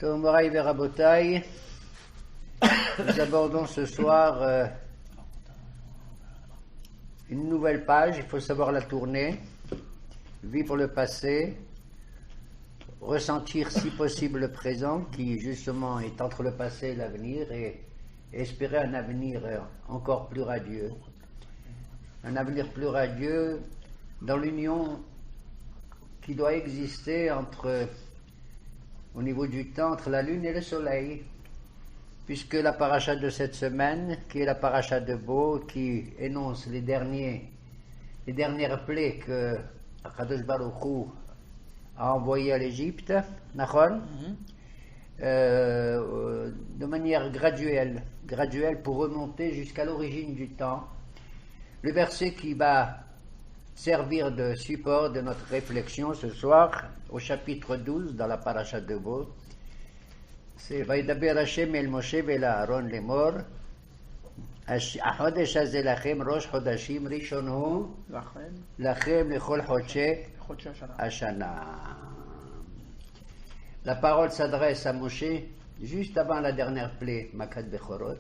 Moraï Verabotaï, nous abordons ce soir une nouvelle page, il faut savoir la tourner, vivre le passé, ressentir si possible le présent qui justement est entre le passé et l'avenir et espérer un avenir encore plus radieux. Un avenir plus radieux dans l'union qui doit exister au niveau du temps entre la lune et le soleil, puisque la paracha de cette semaine, qui est la paracha de Bo, qui énonce les dernières plaies que Akadosh Baruch Hu a envoyées à l'Égypte, de manière graduelle pour remonter jusqu'à l'origine du temps. Le verset qui va servir de support de notre réflexion ce soir, au chapitre 12, dans la paracha de Bo, c'est Vaïdaber Hashem el Moshe vel Aaron lemor, Achodesh hazeh lachem rosh chodashim rishon hu lachem lechol chodshei hashana. La parole s'adresse à Moshe juste avant la dernière plaie, Makat Bechorot,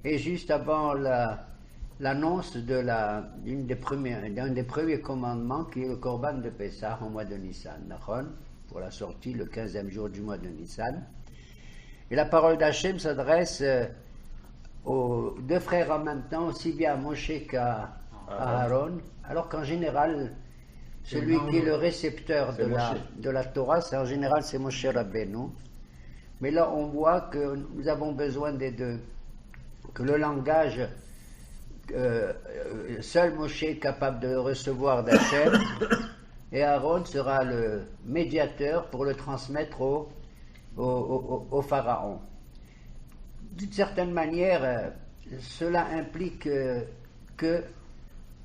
et juste avant l'annonce d'un des premiers commandements qui est le Korban de Pessah au mois de Nissan, pour la sortie le 15e jour du mois de Nissan. Et la parole d'Hachem s'adresse aux deux frères en même temps, aussi bien à Moshe qu'à Aaron, alors qu'en général, celui qui est le récepteur de la Torah, c'est en général c'est Moshe Rabbeinu. Mais là, on voit que nous avons besoin des deux, que le langage seul Moshe est capable de recevoir d'Hachem et Aaron sera le médiateur pour le transmettre au pharaon. D'une certaine manière, cela implique que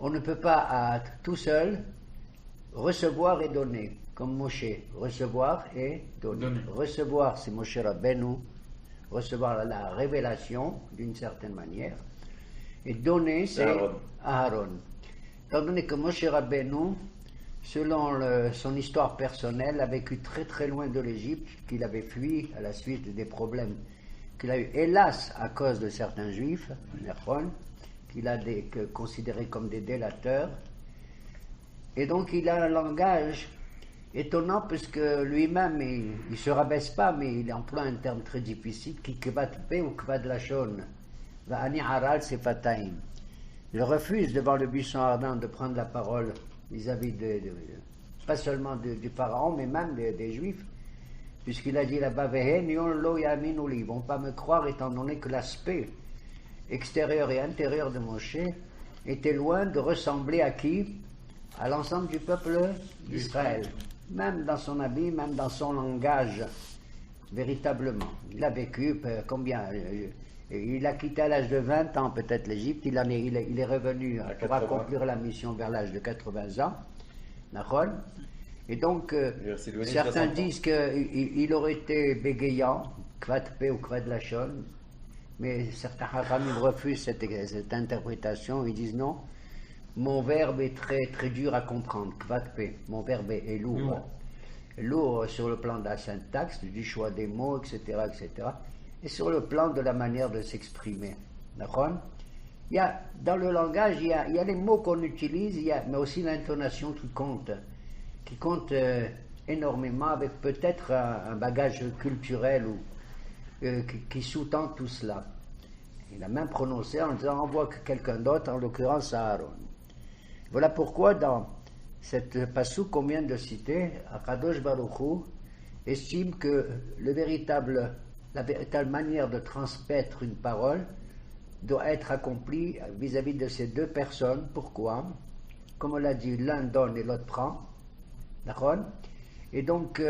on ne peut pas tout seul recevoir et donner, comme Moshe, recevoir et donner. Recevoir, c'est Moshe Rabbeinu, recevoir la révélation d'une certaine manière. Et donner, c'est Aaron. Étant donné que Moshe Rabbeinu, selon son histoire personnelle, a vécu très très loin de l'Égypte, qu'il avait fui à la suite des problèmes qu'il a eu, hélas, à cause de certains juifs, qu'il a considérés comme des délateurs. Et donc il a un langage étonnant, puisque lui-même, il ne se rabaisse pas, mais il emploie un terme très difficile, qui kvad pe ou kvad lachon. Il refuse devant le buisson ardent de prendre la parole vis-à-vis pas seulement du pharaon, mais même des juifs, puisqu'il a dit là-bas, ils ne vont pas me croire, étant donné que l'aspect extérieur et intérieur de Moshe était loin de ressembler à qui? À l'ensemble du peuple d'Israël, même dans son habit, même dans son langage, véritablement. Il a vécu combien? Il a quitté à l'âge de 20 ans peut-être l'Égypte, il est revenu pour accomplir la mission vers l'âge de 80 ans. Et donc, certains disent qu'il aurait été bégayant, kvad pe ou kvad lachon, mais certains haramim refusent cette interprétation, ils disent non, mon verbe est très, très dur à comprendre, kvad pe, mon verbe est lourd. Lourd sur le plan de la syntaxe, du choix des mots, etc., etc., et sur le plan de la manière de s'exprimer. Dans le langage, il y a les mots qu'on utilise, mais aussi l'intonation qui compte énormément, avec peut-être un bagage culturel qui sous-tend tout cela. Il a même prononcé en disant envoie quelqu'un d'autre, en l'occurrence Aaron. Voilà pourquoi dans cette passou qu'on vient de citer, Akadosh Baruch Hu estime que la véritable manière de transmettre une parole doit être accomplie vis-à-vis de ces deux personnes. Pourquoi? Comme on l'a dit, l'un donne et l'autre prend. D'accord? Et donc,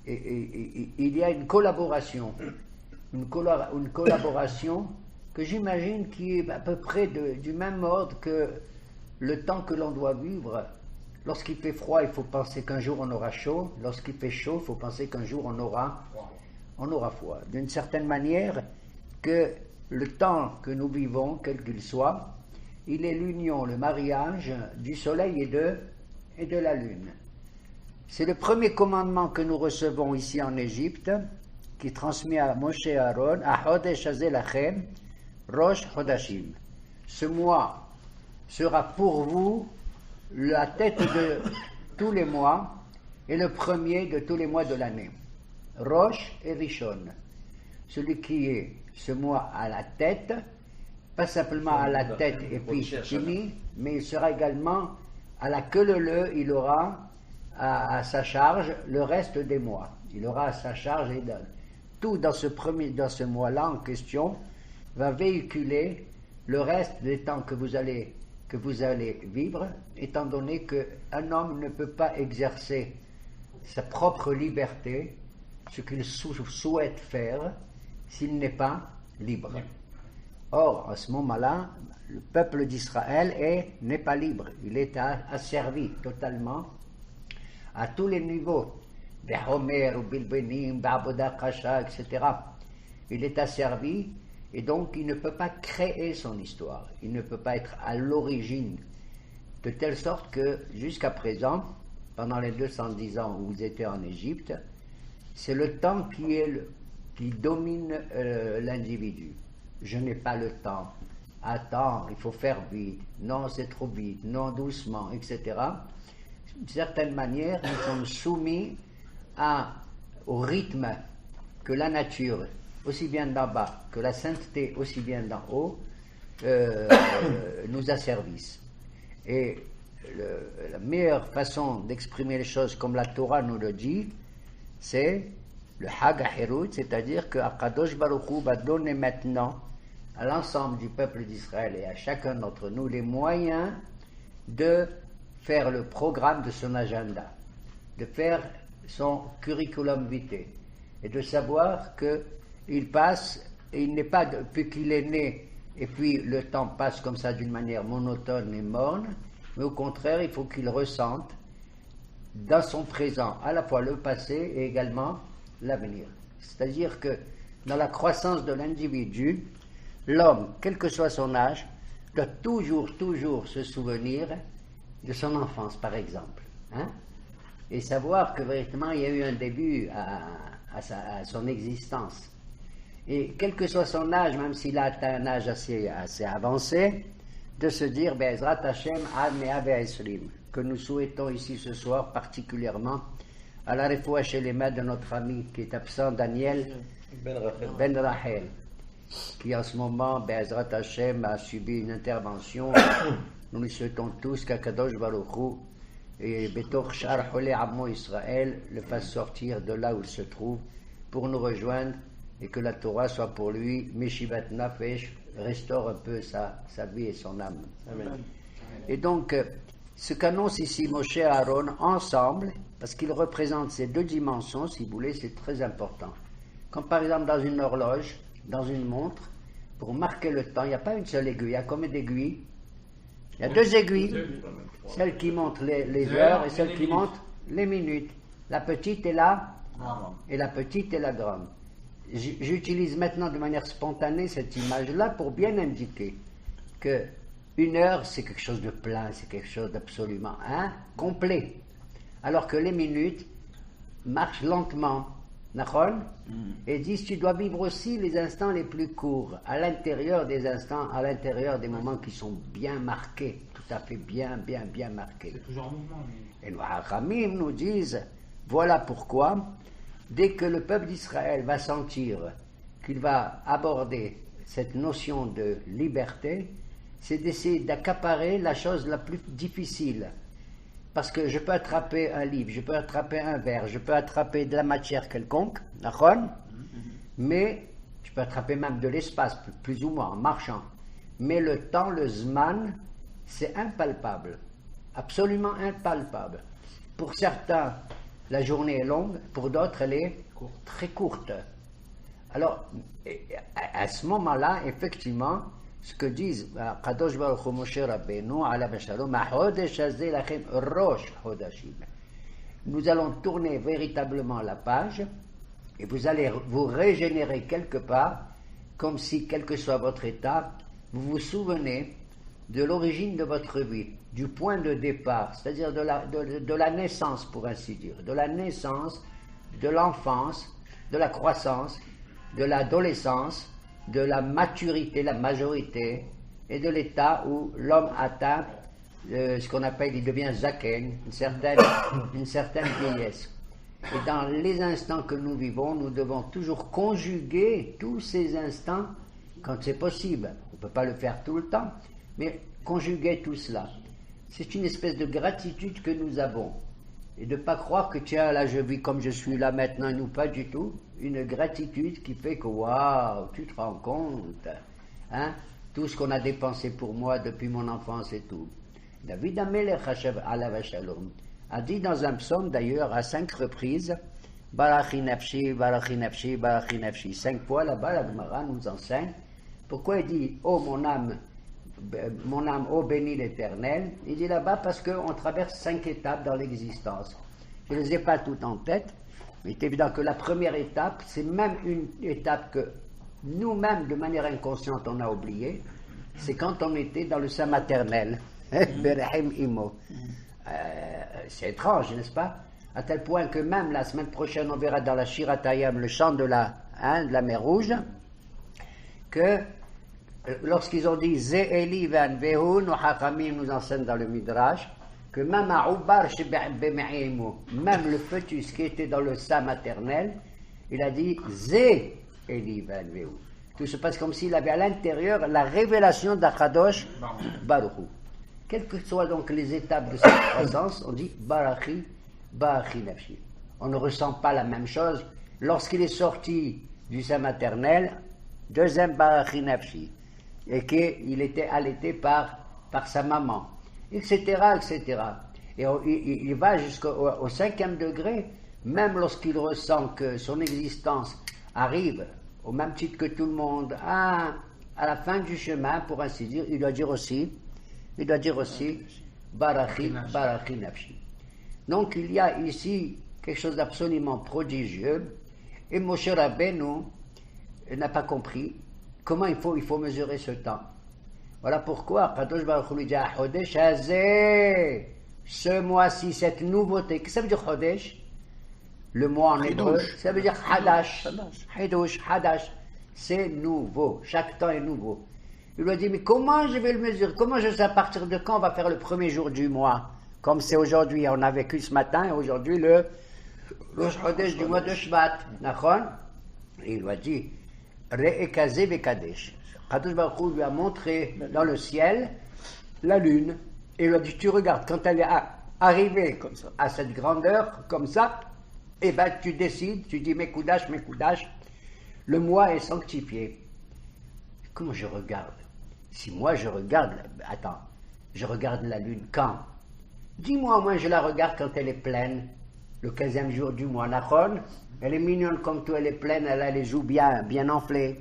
il y a une collaboration. Une collaboration que j'imagine qui est à peu près du même ordre que le temps que l'on doit vivre. Lorsqu'il fait froid, il faut penser qu'un jour on aura chaud. Lorsqu'il fait chaud, il faut penser qu'un jour on aura froid. D'une certaine manière, que le temps que nous vivons, quel qu'il soit, il est l'union, le mariage du soleil et de la lune. C'est le premier commandement que nous recevons ici en Égypte, qui est transmis à Moshe et Aaron, à Chodesh Hazeh Lachem, Rosh Chodashim. Ce mois sera pour vous la tête de tous les mois et le premier de tous les mois de l'année. Rosh et Rishon. Celui qui est ce mois à la tête, pas simplement à la tête et puis fini, mais il sera également à la queue leu, il aura à sa charge le reste des mois. Il aura à sa charge et tout dans ce mois-là en question va véhiculer le reste des temps que vous allez vivre, étant donné qu'un homme ne peut pas exercer sa propre liberté, ce qu'il souhaite faire, s'il n'est pas libre. Or, à ce moment-là, le peuple d'Israël n'est pas libre. Il est asservi totalement à tous les niveaux, Behomer, ou Bilbenim, Ba'aboda Kasha, etc. Il est asservi et donc il ne peut pas créer son histoire. Il ne peut pas être à l'origine, de telle sorte que jusqu'à présent, pendant les 210 ans où vous étiez en Égypte, c'est le temps qui domine l'individu. Je n'ai pas le temps. Attends, il faut faire vite. Non, c'est trop vite. Non, doucement, etc. D'une certaine manière, nous sommes soumis au rythme que la nature, aussi bien d'en bas, que la sainteté, aussi bien d'en haut, nous asservissent. Et la meilleure façon d'exprimer les choses, comme la Torah nous le dit, c'est le Hag HaHerut, c'est-à-dire que Akadosh Baruch Hu va donner maintenant à l'ensemble du peuple d'Israël et à chacun d'entre nous les moyens de faire le programme de son agenda, de faire son curriculum vitae et de savoir qu'il passe, et il n'est pas depuis qu'il est né et puis le temps passe comme ça d'une manière monotone et morne, mais au contraire il faut qu'il ressente dans son présent à la fois le passé et également l'avenir. C'est-à-dire que dans la croissance de l'individu, l'homme, quel que soit son âge, doit toujours se souvenir de son enfance, par exemple. Et savoir que véritablement il y a eu un début à son existence. Et quel que soit son âge, même s'il a atteint un âge assez avancé, de se dire, Be'ezrat Hashem ad mea ve'esrim, que nous souhaitons ici ce soir particulièrement à la refoua chez les mains de notre ami qui est absent, Daniel Ben Rachel, qui en ce moment, Be'ezrat Hashem, a subi une intervention. Nous lui souhaitons tous qu'Akadosh Baruch Hu et Betoch Shar Holé Ammo Israël le fasse sortir de là où il se trouve pour nous rejoindre et que la Torah soit pour lui Meshivat Nafesh, restaure un peu sa vie et son âme. Amen. Et donc, ce qu'annonce ici Moshe et Aaron ensemble, parce qu'ils représentent ces deux dimensions, si vous voulez, c'est très important. Comme par exemple dans une horloge, dans une montre, pour marquer le temps, il n'y a pas une seule aiguille, il y a combien d'aiguilles? Il y a deux aiguilles, celle qui montre les heures et celle qui montre les minutes. La petite est là et la petite est la grande. J'utilise maintenant de manière spontanée cette image-là pour bien indiquer que une heure c'est quelque chose de plein, c'est quelque chose d'absolument complet. Alors que les minutes marchent lentement, et disent tu dois vivre aussi les instants les plus courts, à l'intérieur des instants, à l'intérieur des moments qui sont bien marqués, tout à fait bien marqués. C'est toujours en mouvement. Et nos Haramim nous disent, voilà pourquoi, dès que le peuple d'Israël va sentir qu'il va aborder cette notion de liberté, c'est d'essayer d'accaparer la chose la plus difficile. Parce que je peux attraper un livre, je peux attraper un verre, je peux attraper de la matière quelconque, mais je peux attraper même de l'espace, plus ou moins, en marchant. Mais le temps, le zman, c'est impalpable, absolument impalpable. Pour certains, la journée est longue, pour d'autres, elle est très courte. Alors, à ce moment-là, effectivement, ce que disent Kadosh Baruch Hu Moshe Rabbeinu, alav shalom, Chodesh hazeh lachem rosh chodashim. Nous allons tourner véritablement la page et vous allez vous régénérer quelque part, comme si, quel que soit votre état, vous vous souvenez de l'origine de votre vie, du point de départ, c'est-à-dire de la naissance, pour ainsi dire, de la naissance, de l'enfance, de la croissance, de l'adolescence, de la maturité, la majorité, et de l'état où l'homme atteint ce qu'on appelle, il devient zaken, une certaine vieillesse. Et dans les instants que nous vivons, nous devons toujours conjuguer tous ces instants quand c'est possible. On ne peut pas le faire tout le temps, mais conjuguer tout cela. C'est une espèce de gratitude que nous avons. Et de ne pas croire que tiens, là je vis comme je suis là maintenant, nous pas du tout. Une gratitude qui fait que waouh, tu te rends compte, hein, tout ce qu'on a dépensé pour moi depuis mon enfance et tout. David Amelech Hashem alav shalom a dit dans un psaume d'ailleurs à 5 reprises Barachi nafshi, Barachi nafshi, Barachi nafshi. 5 fois là-bas, la Gemara nous enseigne. Pourquoi il dit oh mon âme, ô béni l'Éternel? Il dit là-bas parce qu'on traverse 5 étapes dans l'existence. Je ne les ai pas toutes en tête, mais il est évident que la première étape, c'est même une étape que nous-mêmes, de manière inconsciente, on a oubliée. C'est quand on était dans le sein maternel. C'est étrange, n'est-ce pas? À tel point que même la semaine prochaine, on verra dans la Shiratayam, le chant de la mer Rouge, que lorsqu'ils ont dit Ze Eli Van Vehu, nos Hachamim nous enseignent dans le Midrash, que même même le fœtus qui était dans le sein maternel, il a dit Ze Eli Van Vehu. Tout se passe comme s'il avait à l'intérieur la révélation d'Akadosh Baruch Hu. Quelles que soient donc les étapes de cette croissance, on dit Barachi, Barachi Nafshi. On ne ressent pas la même chose lorsqu'il est sorti du sein maternel, deuxième Barachi Nafshi, et qu'il était allaité par sa maman, etc., etc. Et il va jusqu'au 5e degré, même lorsqu'il ressent que son existence arrive, au même titre que tout le monde, à la fin du chemin, pour ainsi dire, il doit dire aussi Barachi, Barachi Nafshi. Donc il y a ici quelque chose d'absolument prodigieux, et Moshe Rabbeinu n'a pas compris comment il faut mesurer ce temps. Voilà pourquoi Kadosh Baruch Hu lui dit à Chodesh Hazeh, ce mois-ci, cette nouveauté. Qu'est-ce que ça veut dire Chodesh? Le mois en hébreu, ça veut dire Hadash. Hidush, Hadash, c'est nouveau. Chaque temps est nouveau. Il lui a dit, mais comment je vais le mesurer? Comment je sais à partir de quand on va faire le premier jour du mois? Comme c'est aujourd'hui, on a vécu ce matin, et aujourd'hui le Chodesh du mois de Shvat. Et il lui a dit, Re'ekazeh vekadesh. Kadosh Baruch Hu lui a montré dans le ciel la lune. Et il lui a dit, tu regardes, quand elle est arrivée à cette grandeur, comme ça, et bien tu décides, tu dis Mekoudash, le mois est sanctifié. Comment je regarde? Si moi je regarde, je regarde la lune quand? Dis-moi, moi je la regarde quand elle est pleine, le 15e jour du mois, Nachon, elle est mignonne comme tout, elle est pleine, elle a les joues bien enflées.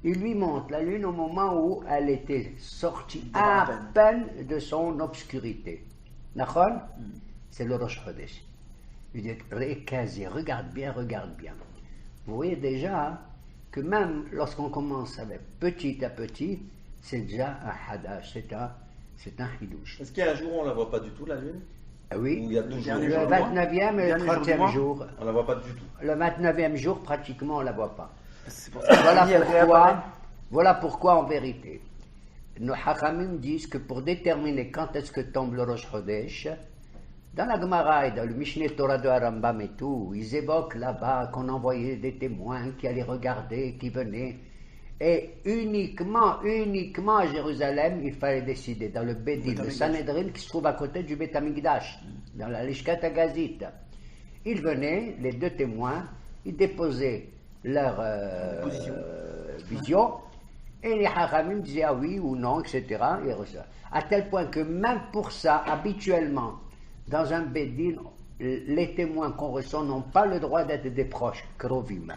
Il lui montre la lune au moment où elle était sortie à peine de son obscurité. Nachon, c'est le Rosh Chodesh. Il dit, regarde bien. Vous voyez déjà que même lorsqu'on commence avec petit à petit, c'est déjà un hadash, c'est un hidouche. Est-ce qu'il y a un jour où on ne la voit pas du tout, la lune? Oui, il y a toujours le 29e et le 30e jour. On ne la voit pas du tout. Le 29e jour, pratiquement, on ne la voit pas. C'est pour ça Voilà pourquoi, en vérité, nos Hachamim disent que pour déterminer quand est-ce que tombe le Rosh Chodesh, dans la Gemara et dans le Mishneh Torah de Harambam et tout, ils évoquent là-bas qu'on envoyait des témoins qui allaient regarder, qui venaient. Et uniquement à Jérusalem, il fallait décider, dans le Bédin, le Sanhedrin qui se trouve à côté du Beth Amikdash, dans la Lishkat Hagazit. Ils venaient, les deux témoins, ils déposaient leur vision, et les Hachamim disaient ah oui ou non, etc. À tel point que même pour ça, habituellement, dans un Bédin, les témoins qu'on reçoit n'ont pas le droit d'être des proches, Krovim.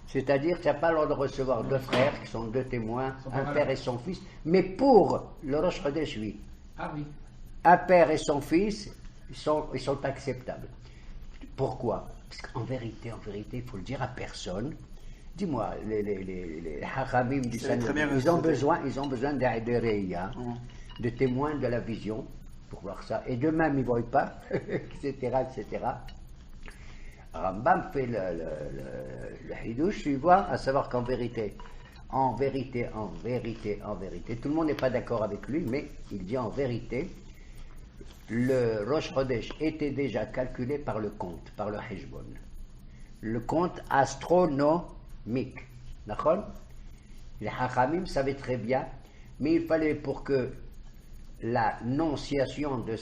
C'est-à-dire que tu n'as pas le droit de recevoir deux frères qui sont deux témoins, un père et son fils, mais pour le Rosh Chodesh, oui. Ah oui. Un père et son fils, ils sont acceptables. Pourquoi? Parce qu'en vérité, il faut le dire à personne, Dis-moi, les Hachamim du C'est Sanhedrin, très bien ils ont raconté. besoin des Reya, de témoins de la vision, pour voir ça. Et d'eux-mêmes, ils ne voient pas, etc., etc. Rambam fait le Hidouche suivant, à savoir qu'en vérité, en vérité, tout le monde n'est pas d'accord avec lui, mais il dit en vérité, le Rosh Chodesh était déjà calculé par le compte, par le Heshbon. Le compte astronomique. D'accord? Les Hachamim savaient très bien, mais il fallait pour que la nonciation de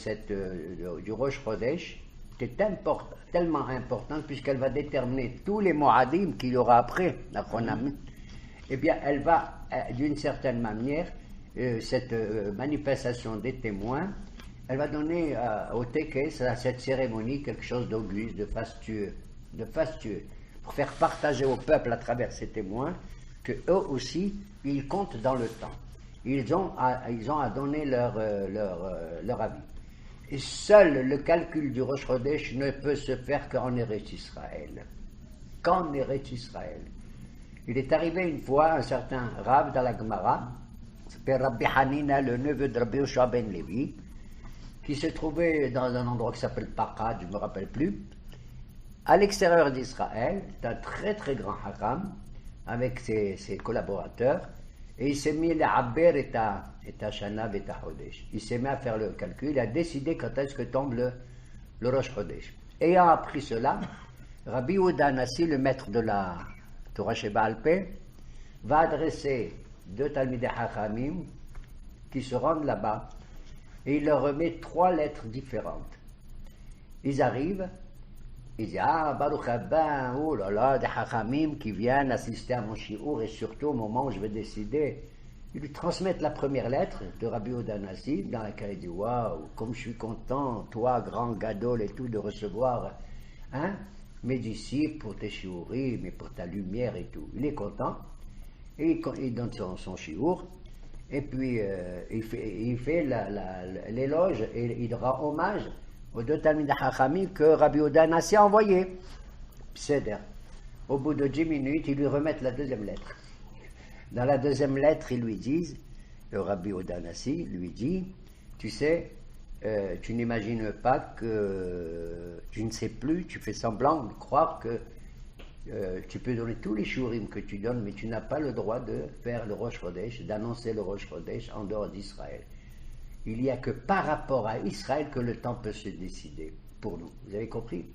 du Rosh Chodesh était tellement importante, puisqu'elle va déterminer tous les Moadim qu'il y aura après, eh bien, elle va, d'une certaine manière, cette manifestation des témoins, elle va donner au Tekes, à cette cérémonie, quelque chose d'auguste, de fastueux, pour faire partager au peuple à travers ces témoins que eux aussi, ils comptent dans le temps. Ils ont à donner leur avis. Et seul le calcul du Rosh Chodesh ne peut se faire qu'en Eretz Israël. Qu'en Eretz Israël. Il est arrivé une fois un certain Rav dans la Gemara, s'appelle Rabbi Hanina, le neveu de Rabbi Yoshua ben Levi, qui se trouvait dans un endroit qui s'appelle Pakad, je ne me rappelle plus, à l'extérieur d'Israël, d'un très très grand Hakam, avec ses collaborateurs, et il s'est mis à Aber et à Shana et à Chodesh. Il s'est mis à faire le calcul, il a décidé quand est-ce que tombe le Rosh Chodesh. Ayant appris cela, Rabbi Yehuda Nassi, le maître de la Torah Sheba Alpeh, va adresser deux Talmidei Hachamim qui se rendent là-bas et il leur remet 3 lettres différentes. Ils arrivent, ils disent ah Baruch Haba, oh là là, des Hachamim qui viennent assister à mon shiur et surtout au moment où je vais décider. Ils lui transmettent la première lettre de Rabbi Yehuda Nassi dans laquelle il dit waouh, comme je suis content, toi grand gadol et tout, de recevoir mes disciples pour tes shiurim, mais pour ta lumière et tout. Il est content, et il donne son shiur, et puis il fait l'éloge, et il rend hommage aux 2 Talmidei Hachamim que Rabbi Yehuda Nassi a envoyé. Pseder. Au bout de 10 minutes, ils lui remettent la deuxième lettre. Dans la deuxième lettre, ils lui disent, le Rabbi Yehuda Nassi lui dit, tu sais, tu n'imagines pas que tu ne sais plus, tu fais semblant de croire que tu peux donner tous les shurim que tu donnes, mais tu n'as pas le droit de faire le Rosh Chodesh, d'annoncer le Rosh Chodesh en dehors d'Israël. Il n'y a que par rapport à Israël que le temps peut se décider pour nous. Vous avez compris?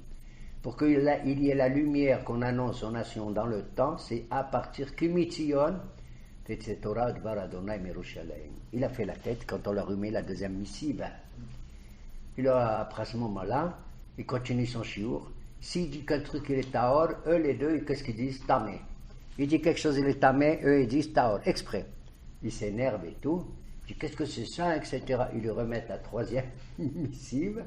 Pour qu'il y ait la lumière qu'on annonce aux nations dans le temps, c'est à partir qu'Imitzion, il a fait la tête quand on leur remet la deuxième missive. Après ce moment-là, il continue son shiur. S'il dit qu'un truc il est taor, eux les deux, qu'est-ce qu'ils disent? Tamé. Il dit quelque chose il est tamé, eux ils disent taor, exprès. Ils s'énervent et tout. Il dit qu'est-ce que c'est ça, etc. Ils lui remettent la 3e missive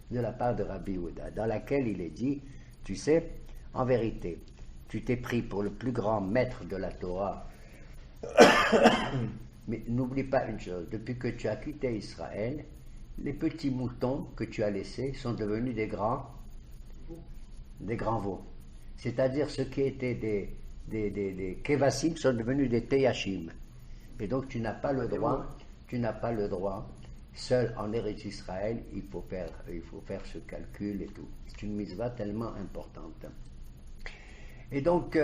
de la part de Rabbi Yehuda, dans laquelle il est dit, tu sais, en vérité, tu t'es pris pour le plus grand maître de la Torah. Mais n'oublie pas une chose, depuis que tu as quitté Israël, les petits moutons que tu as laissés sont devenus des grands veaux. C'est-à-dire ceux qui étaient des kevassim sont devenus des teyashim. Et donc tu n'as pas le droit, seul en Eretz Israël, il faut faire ce calcul et tout. C'est une mitzvah tellement importante. Et donc,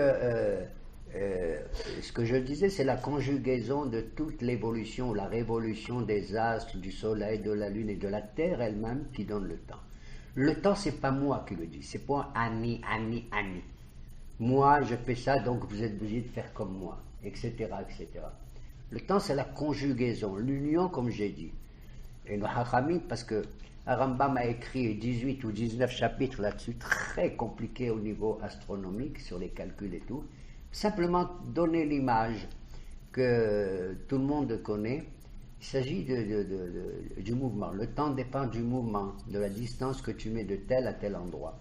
ce que je disais, c'est la conjugaison de toute l'évolution, la révolution des astres, du soleil, de la lune et de la terre elle-même qui donne le temps. Le temps, c'est pas moi qui le dis, c'est pas Annie. Moi, je fais ça, donc vous êtes obligé de faire comme moi, etc., etc. Le temps, c'est la conjugaison, l'union, comme j'ai dit. Et le Hachamim, parce que Rambam a écrit 18 ou 19 chapitres là-dessus, très compliqués au niveau astronomique, sur les calculs et tout, simplement donner l'image que tout le monde connaît. Il s'agit du mouvement. Le temps dépend du mouvement, de la distance que tu mets de tel à tel endroit.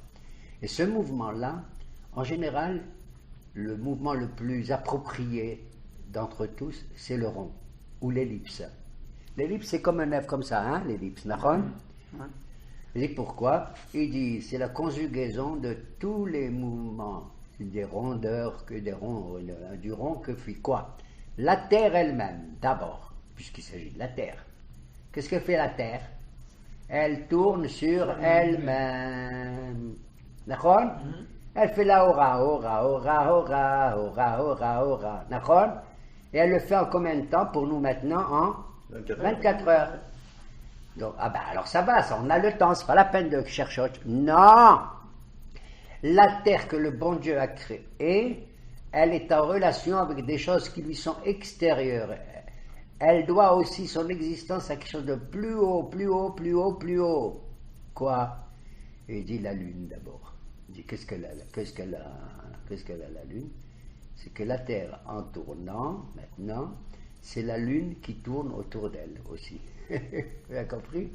Et ce mouvement-là, en général, le mouvement le plus approprié d'entre tous, c'est le rond ou l'ellipse. L'ellipse, c'est comme un œuf comme ça, l'ellipse, d'accord? Il dit pourquoi? Il dit c'est la conjugaison de tous les mouvements des rondeurs, que des ronds, du rond que fait quoi? La terre elle-même, d'abord, puisqu'il s'agit de la terre. Qu'est-ce que fait la terre? Elle tourne sur elle-même. D'accord? Elle fait la aura, aura, aura, aura, aura, aura, aura. D'accord? Et elle le fait en combien de temps pour nous maintenant? En 24 heures. Donc, ah ben alors ça va, ça, on a le temps, c'est pas la peine de chercher autre chose. Non! La terre que le bon Dieu a créée, elle est en relation avec des choses qui lui sont extérieures. Elle doit aussi son existence à quelque chose de plus haut, plus haut, plus haut, plus haut. Quoi? Et il dit la lune d'abord. Il dit qu'est-ce qu'elle a la lune? C'est que la terre en tournant, maintenant, c'est la lune qui tourne autour d'elle aussi. Vous avez compris?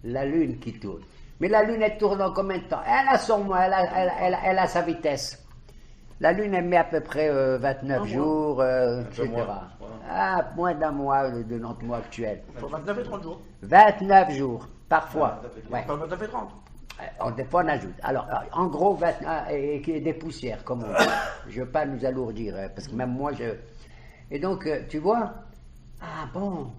La lune qui tourne. Mais la lune, elle tourne en combien de temps? Elle a son mois, elle a sa vitesse. La lune, elle met à peu près 29 jours, etc. Voilà. Ah, moins d'un mois de notre mois actuel. Pour 29 et 30 jours. 29 jours, parfois. Ouais. Pas 29 et 30. Des fois, on ajoute. Alors, en gros, 29, et des poussières, comme on dit. Je ne veux pas nous alourdir, parce que même moi, je... Et donc, tu vois, ah bon,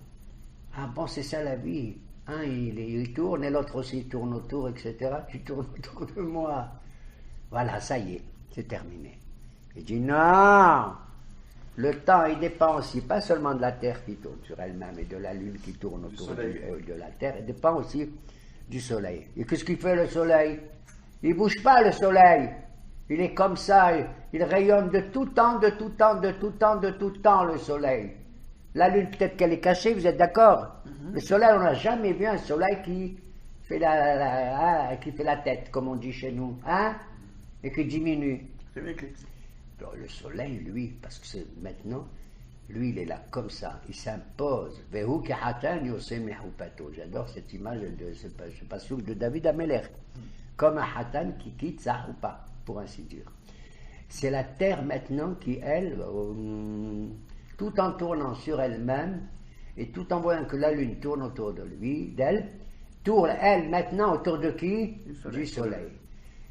c'est ça la vie. Un, il tourne, et l'autre aussi il tourne autour, etc. Tu tournes autour de moi. Voilà, ça y est, c'est terminé. Il dit non, le temps, il dépend aussi, pas seulement de la Terre qui tourne sur elle-même et de la Lune qui tourne autour de la Terre, il dépend aussi du Soleil. Et qu'est-ce qu'il fait le Soleil? Il ne bouge pas le Soleil. Il est comme ça, il rayonne de tout temps, de tout temps, de tout temps, de tout temps, le Soleil. La Lune, peut-être qu'elle est cachée, vous êtes d'accord? Le Soleil, on n'a jamais vu un Soleil qui fait la tête, comme on dit chez nous, hein? Et qui diminue. C'est l'éclipse. Alors, le Soleil, lui, parce que c'est maintenant, lui, il est là comme ça, il s'impose. J'adore cette image de ce passouk de David Ameler, comme un hatan qui quitte sa roupa, pour ainsi dire. C'est la terre maintenant qui, elle, tout en tournant sur elle-même, et tout en voyant que la lune tourne autour de lui, d'elle, tourne, elle, maintenant, autour de qui? Du soleil.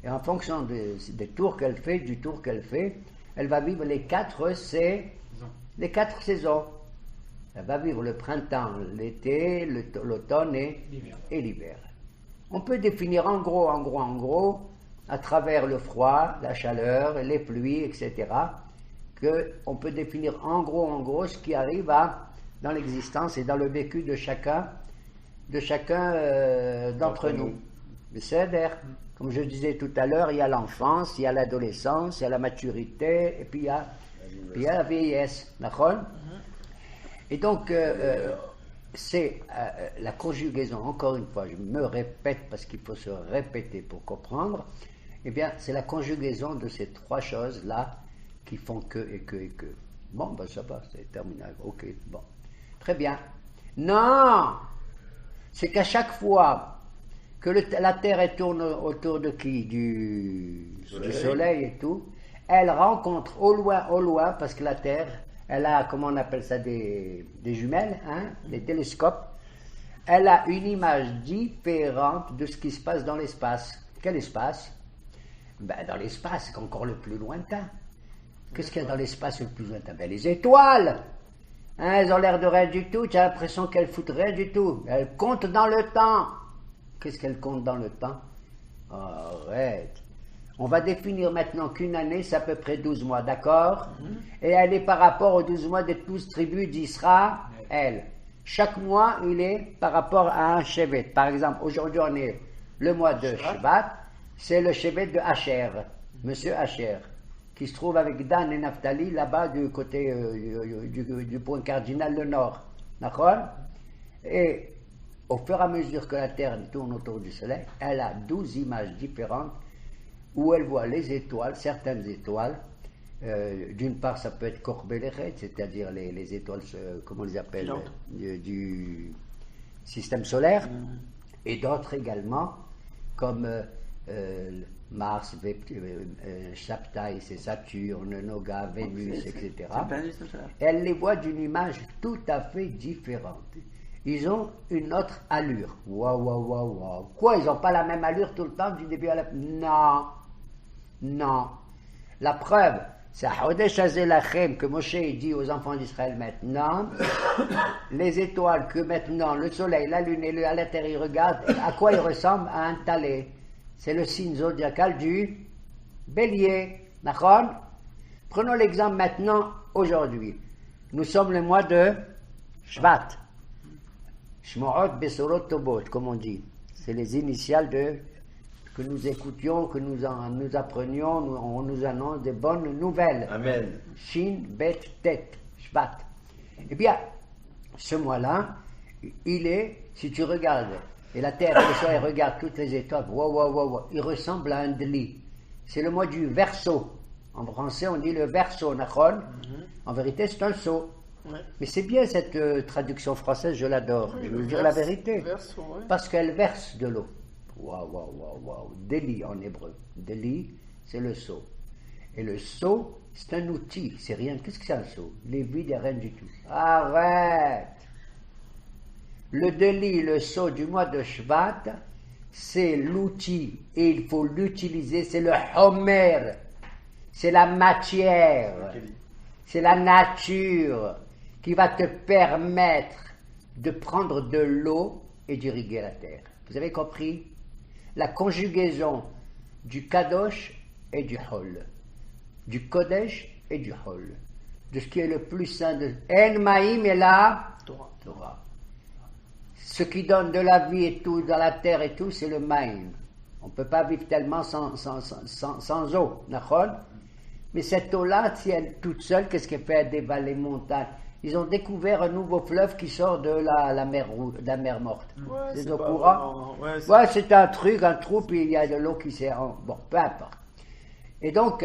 Et en fonction des tours qu'elle fait, du tour qu'elle fait, elle va vivre les 4 saisons. Elle va vivre le printemps, l'été, l'automne et l'hiver. On peut définir en gros, à travers le froid, la chaleur, les pluies, etc., qu'on peut définir en gros ce qui arrive dans l'existence et dans le vécu de chacun d'entre nous. C'est comme je disais tout à l'heure, il y a l'enfance, il y a l'adolescence, il y a la maturité, et puis il y a la vieillesse. D'accord? Et donc, c'est la conjugaison, encore une fois, je me répète parce qu'il faut se répéter pour comprendre, eh bien, c'est la conjugaison de ces 3 choses-là qui font que. Bon, ben ça va, c'est terminé. Ok, bon. Très bien. Non! C'est qu'à chaque fois que la Terre elle tourne autour de qui? Du soleil et tout, elle rencontre au loin, parce que la Terre, elle a, comment on appelle ça, des jumelles, hein, des télescopes, elle a une image différente de ce qui se passe dans l'espace. Quel espace? Ben, dans l'espace, c'est encore le plus lointain. Qu'est-ce qu'il y a dans l'espace le plus lointain? Ben, les étoiles. Hein, elles ont l'air de rien du tout, tu as l'impression qu'elles foutent rien du tout. Elles comptent dans le temps. Qu'est-ce qu'elles comptent dans le temps? Arrête. On va définir maintenant qu'une année, c'est à peu près 12 mois, d'accord? Et elle est par rapport aux 12 mois des 12 tribus d'Israël. Chaque mois, il est par rapport à un Shevet. Par exemple, aujourd'hui, on est le mois de Shabbat, c'est le Shevet de Asher, Monsieur Asher, qui se trouve avec Dan et Naphtali, là-bas, du côté du point cardinal, le nord. D'accord? Et au fur et à mesure que la Terre tourne autour du Soleil, elle a 12 images différentes où elle voit les étoiles, certaines étoiles. D'une part, ça peut être Korbeleret, c'est-à-dire les étoiles, comment on les appelle, du système solaire, et d'autres également, comme Mars, Shabtai, c'est Saturne, Noga, Vénus, etc. Et elle les voit d'une image tout à fait différente. Ils ont une autre allure. Waouh. Quoi, ils n'ont pas la même allure tout le temps du début à la fin? Non. La preuve, c'est à Chodesh Hazelachem que Moshe dit aux enfants d'Israël maintenant, les étoiles que maintenant le soleil, la lune et à la terre ils regardent, à quoi ils ressemblent? À un talé. C'est le signe zodiacal du bélier. D'accord? Prenons l'exemple maintenant, aujourd'hui. Nous sommes le mois de Shvat. Shmo'ot Besorot Tobot, comme on dit. C'est les initiales que nous écoutions, que nous apprenions, on nous annonce des bonnes nouvelles. Amen. Shin, Bet, Tet, Shvat. Eh bien, ce mois-là, il est, si tu regardes, et la terre et le soleil regardent toutes les étoiles, il ressemble à un deli. C'est le mois du Verseau. En français, on dit le Verseau, nachon. En vérité, c'est un seau. Ouais. Mais c'est bien cette traduction française, je l'adore. Oui, Je vais le vous dire la verse- vérité. verseau, ouais. Parce qu'elle verse de l'eau. Waouh. Deli en hébreu. Deli, c'est le seau. Et le seau, c'est un outil. C'est rien. Qu'est-ce que c'est un seau? Il est vide et rien du tout. Arrête! Le deli, le seau du mois de Shvat, c'est l'outil. Et il faut l'utiliser. C'est le homer. C'est la matière. C'est la nature qui va te permettre de prendre de l'eau et d'irriguer la terre. Vous avez compris? La conjugaison du Kadosh et du Hol, du Kodesh et du Hol, de ce qui est le plus saint de En Maïm et la Torah. Ce qui donne de la vie et tout dans la terre et tout, c'est le Maïm. On ne peut pas vivre tellement sans eau, d'accord? Mais cette eau-là, si elle est toute seule, qu'est-ce qu'elle fait? Elle dévale les montagnes. Ils ont découvert un nouveau fleuve qui sort de la mer morte. Ouais, Vous êtes c'est au pas courant? vraiment- ouais, c'est- Ouais, c'est un truc, un trou, puis il y a de l'eau qui s'est... Bon, peu importe. Et donc,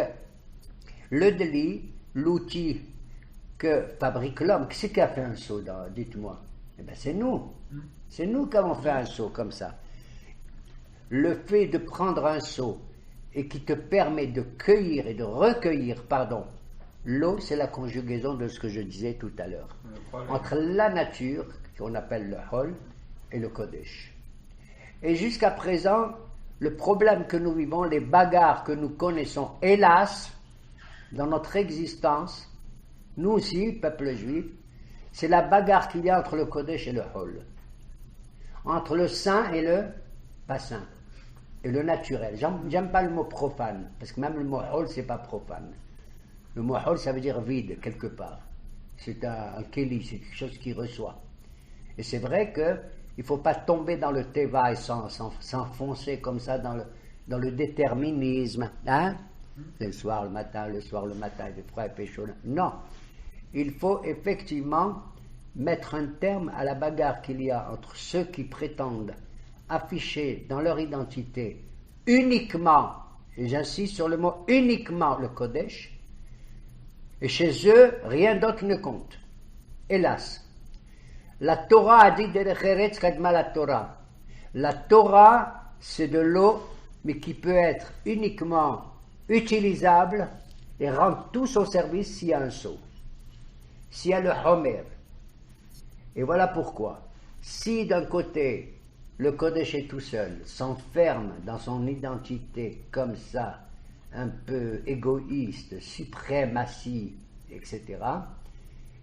le deli, l'outil que fabrique l'homme, qui c'est qui a fait un seau, dites-moi? Eh bien, c'est nous. C'est nous qui avons fait un seau comme ça. Le fait de prendre un seau et qui te permet de cueillir et de recueillir, l'eau, c'est la conjugaison de ce que je disais tout à l'heure. Entre la nature, qu'on appelle le Hol, et le Kodesh. Et jusqu'à présent, le problème que nous vivons, les bagarres que nous connaissons, hélas, dans notre existence, nous aussi, peuple juif, c'est la bagarre qu'il y a entre le Kodesh et le Hol. Entre le saint et le pas saint. Et le naturel. J'aime pas le mot profane, parce que même le mot Hol, c'est pas profane. Le mot Hol, ça veut dire vide, quelque part. C'est un keli, c'est quelque chose qui reçoit. Et c'est vrai qu'il ne faut pas tomber dans le teva et s'enfoncer comme ça dans le déterminisme. Hein? Le soir, le matin, il fait froid et fait chaud. Non. Il faut effectivement mettre un terme à la bagarre qu'il y a entre ceux qui prétendent afficher dans leur identité uniquement, et j'insiste sur le mot uniquement, le Kodesh, et chez eux, rien d'autre ne compte. Hélas. La Torah a dit Derech Eretz Kadma la Torah. La Torah, c'est de l'eau, mais qui peut être uniquement utilisable et rendre tout son service s'il y a un seau. S'il y a le Homer. Et voilà pourquoi. Si d'un côté, le Kodesh est tout seul, s'enferme dans son identité comme ça, un peu égoïste, suprématie, etc.,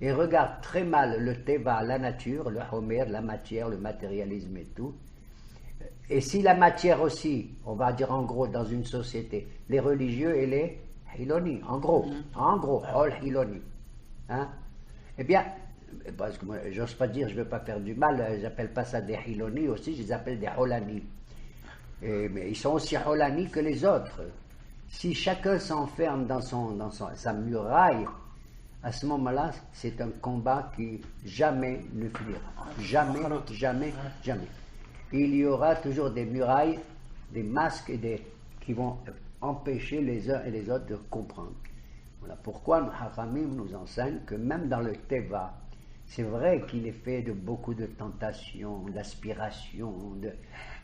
et regarde très mal le Teva, la nature, le Homer, la matière, le matérialisme et tout. Et si la matière aussi, on va dire en gros dans une société, les religieux et les Hiloni, en gros, Hol Hiloni. Hein? Eh bien, parce que moi, j'ose pas dire, je ne veux pas faire du mal, j'appelle pas ça des Hiloni aussi, je les appelle des Holani. Mais ils sont aussi Holani que les autres. Si chacun s'enferme dans sa muraille, à ce moment-là, c'est un combat qui jamais ne finira. Jamais. Il y aura toujours des murailles, des masques qui vont empêcher les uns et les autres de comprendre. Voilà pourquoi nos Hachamim nous enseignent que même dans le Teva, c'est vrai qu'il est fait de beaucoup de tentations, d'aspirations,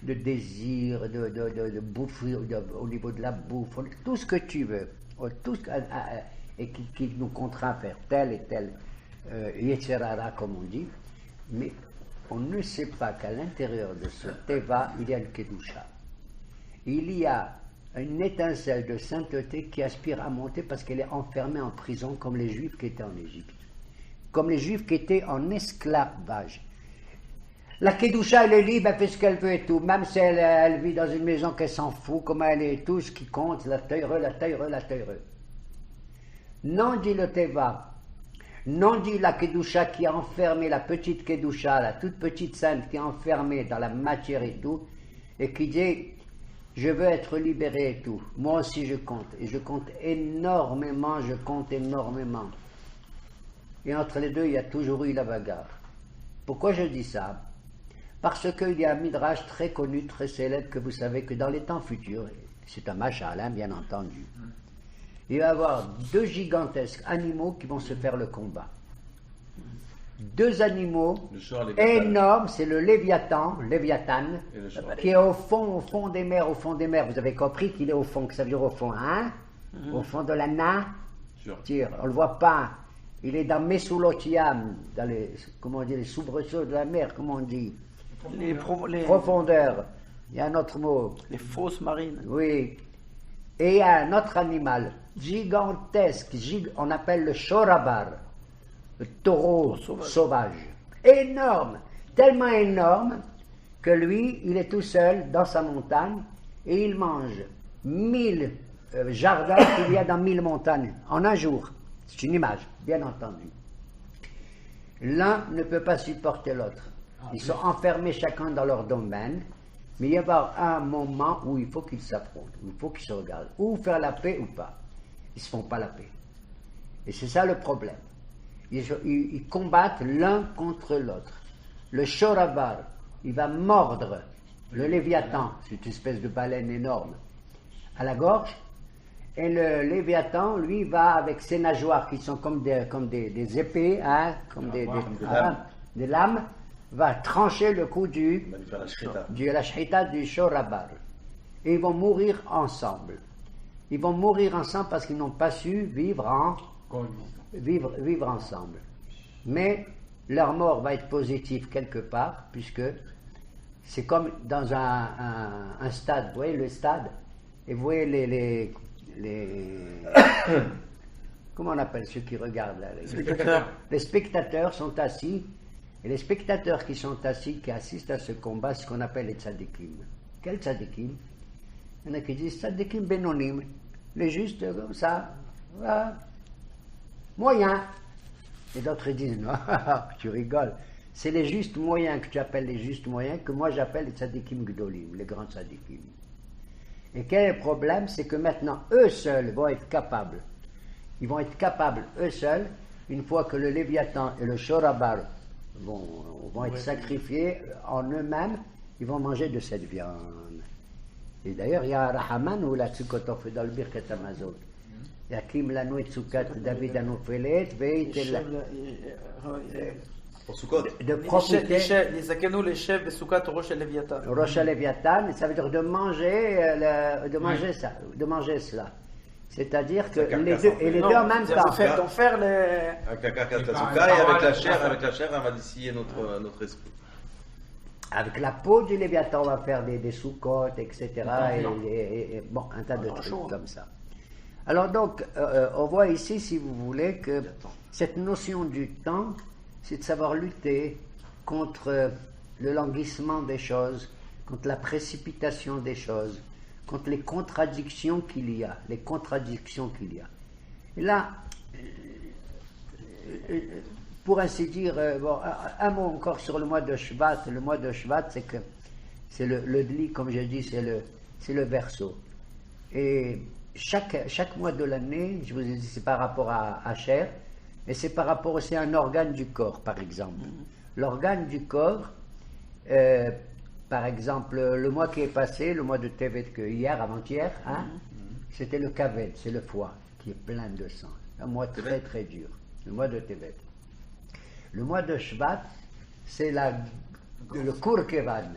de désirs, de bouffe, au niveau de la bouffe, tout ce que tu veux, et qui nous contraint à faire tel et tel Yetzerara, comme on dit, mais on ne sait pas qu'à l'intérieur de ce Teva, il y a le Kedusha. Il y a une étincelle de sainteté qui aspire à monter parce qu'elle est enfermée en prison comme les Juifs qui étaient en Égypte, comme les Juifs qui étaient en esclavage. La Kedusha, elle est libre, elle fait ce qu'elle veut et tout, même si elle vit dans une maison qu'elle s'en fout, comment elle est, tout ce qui compte, la teure. Non, dit le Teva, non, dit la Kedusha qui est enfermée, la petite Kedusha, la toute petite sainte qui est enfermée dans la matière et tout, et qui dit, je veux être libéré et tout. Moi aussi je compte, et je compte énormément, Et entre les deux, il y a toujours eu la bagarre. Pourquoi je dis ça? Parce qu'il y a un midrash très connu, très célèbre, que vous savez que dans les temps futurs, c'est un machal, hein, bien entendu, il va y avoir deux gigantesques animaux qui vont se faire le combat. Deux animaux énormes, c'est le Léviathan, qui est au fond des mers, Vous avez compris qu'il est au fond, que ça veut dire au fond, hein? Au fond de la nature. On ne le voit pas. Il est dans Mesulotiam, dans les, comment on dit, les soubresauts de la mer, comment on dit? Les profondeurs. Il y a un autre mot. Les fosses marines. Oui. Et il y a un autre animal gigantesque, on appelle le shorabar, le taureau sauvage. Énorme, tellement énorme que lui, il est tout seul dans sa montagne et il mange 1000 jardins qu'il y a dans 1000 montagnes en un jour. C'est une image, bien entendu. L'un ne peut pas supporter l'autre. Ils sont enfermés chacun dans leur domaine, mais il y a un moment où il faut qu'ils s'affrontent, où il faut qu'ils se regardent, ou faire la paix ou pas. Ils ne se font pas la paix. Et c'est ça le problème. Ils combattent l'un contre l'autre. Le shorabar, il va mordre le léviathan, c'est une espèce de baleine énorme, à la gorge, et le léviathan, lui, va avec ses nageoires qui sont comme des épées, comme des lames, va trancher le cou la shchita du shorabar. Et ils vont mourir ensemble. Ils vont mourir ensemble parce qu'ils n'ont pas su vivre ensemble. Mais leur mort va être positive quelque part, puisque c'est comme dans un stade. Vous voyez le stade? Et vous voyez les comment on appelle ceux qui regardent là? Les spectateurs sont assis. Et les spectateurs qui sont assis, qui assistent à ce combat, c'est ce qu'on appelle les tzadikim. Quels tzadikim? Il y en a qui disent tzadikim benonim, les justes comme ça, moyens. Et d'autres disent, non, tu rigoles, c'est les justes moyens que tu appelles les justes moyens, que moi j'appelle les tzadikim gdolim, les grands tzadikim. Et quel est le problème? C'est que maintenant, eux seuls vont être capables. Ils vont être capables, eux seuls, une fois que le Léviathan et le Shorabar vont être sacrifiés en eux-mêmes, ils vont manger de cette viande. Et d'ailleurs, il y a Rahaman ou la Tsukotof dans le Birkat Amazon. Yakim lanu et Tsukat David Anoufelet, veitel. Pour Sukkot. De profiter. Les Akanou, les chefs de Sukkot, Rosh Leviathan. Rosh Leviathan, ça veut dire de manger, de manger cela. C'est-à-dire que les deux en même temps. D'en faire les. Avec la carcasse de Sukkah et avec la chair, on va distiller notre esprit. Avec la peau du Léviathan, on va faire des soukottes, etc. Et bon, un tas de trucs comme ça. Alors donc, on voit ici, si vous voulez, que cette notion du temps, c'est de savoir lutter contre le languissement des choses, contre la précipitation des choses, contre les contradictions qu'il y a, Et là, pour ainsi dire, un mot encore sur le mois de Shvat. Le mois de Shvat, c'est que c'est le dli, comme je dis, c'est le verseau. Et chaque mois de l'année, je vous ai dit, c'est par rapport à Asher, et c'est par rapport aussi à un organe du corps, par exemple. L'organe du corps, par exemple, le mois qui est passé, le mois de Tevet, avant-hier, c'était le Kaved, c'est le foie, qui est plein de sang. Un mois très très dur, le mois de Tevet. Le mois de Shvat, c'est le Kurkevan.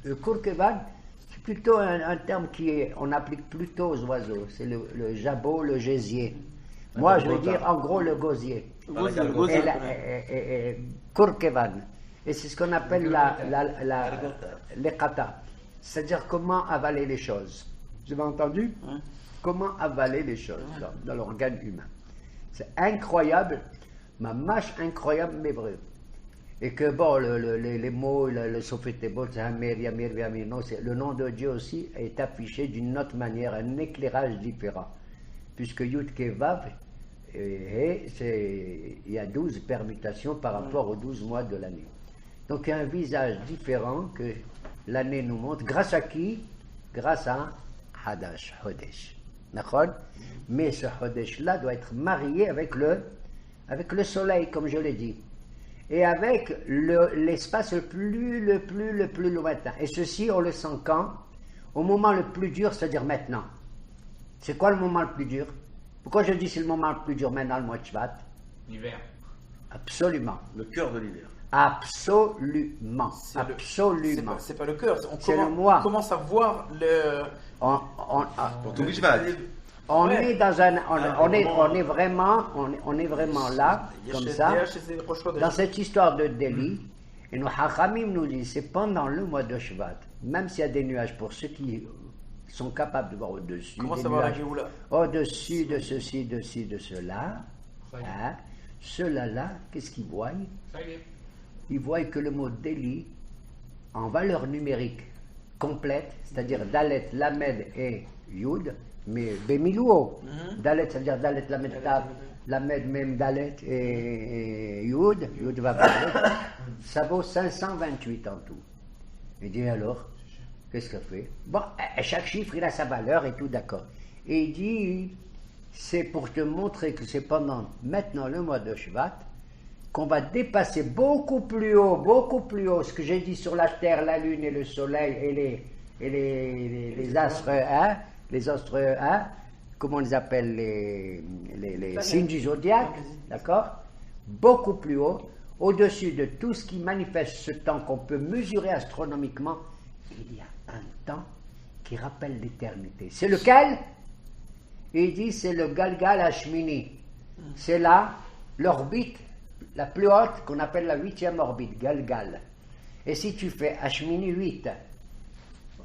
Le Kurkevan, c'est plutôt un terme on applique plutôt aux oiseaux. C'est le jabot, le gésier. Moi, je vais dire en gros le gosier. Kurkevan. Et c'est ce qu'on appelle l'ekata. C'est-à-dire comment avaler les choses. Vous avez entendu? Ouais. Comment avaler les choses dans l'organe humain. C'est incroyable, ma mâche incroyable, mais vrai. Et que bon, les mots, le sophétébol, c'est Hamir, Yamir, Yamir, non, le nom de Dieu aussi est affiché d'une autre manière, un éclairage différent. Puisque Yud Kevav, il y a 12 permutations par rapport aux 12 mois de l'année. Donc il y a un visage différent que l'année nous montre. Grâce à qui? Grâce à Hadash, Hodesh. D'accord? Mais ce Hodesh-là doit être marié avec le soleil, comme je l'ai dit. Et avec l'espace le plus lointain. Et ceci, on le sent quand? Au moment le plus dur, c'est-à-dire maintenant. C'est quoi le moment le plus dur? Pourquoi je dis c'est le moment le plus dur maintenant, le mois de Shvat? L'hiver. Absolument. Le cœur de l'hiver. Absolument. Absolument. C'est pas le cœur. C'est le moi. On commence à voir le. Pour tout Mishvat. On Ouais. est dans un, on est vraiment là, comme ça, dans cette histoire de Delhi. Et nos Hachamim nous disent, c'est pendant le mois de Shvat, même s'il y a des nuages, pour ceux qui sont capables de voir au-dessus, Comment des ça va la nuages, Géoula? au-dessus de ceci, de ci, de cela, hein, ceux-là, qu'est-ce qu'ils voient? Ça y est. Ils voient que le mot Delhi, en valeur numérique complète, c'est-à-dire Dalet, Lamed et Yud, mais Bemilouo. Dalet, ça veut dire Dalet, Lamed, Tav, Lamed, Mem, Dalet et Yud, Yud va Dalet, ça vaut 528 en tout. Il dit alors, qu'est-ce que fait? Bon, chaque chiffre, il a sa valeur et tout, d'accord. Et il dit, c'est pour te montrer que c'est pendant maintenant le mois de Shvat qu'on va dépasser beaucoup plus haut, ce que j'ai dit sur la terre, la lune et le soleil et les astres, hein, les astres, hein, comment on les appelle, les signes du zodiaque, d'accord? Beaucoup plus haut, au-dessus de tout ce qui manifeste ce temps qu'on peut mesurer astronomiquement, il y a un temps qui rappelle l'éternité. C'est lequel? Il dit c'est le Galgal Hashmini. C'est là l'orbite la plus haute qu'on appelle la 8e orbite, Galgal. Et si tu fais Hashmini 8,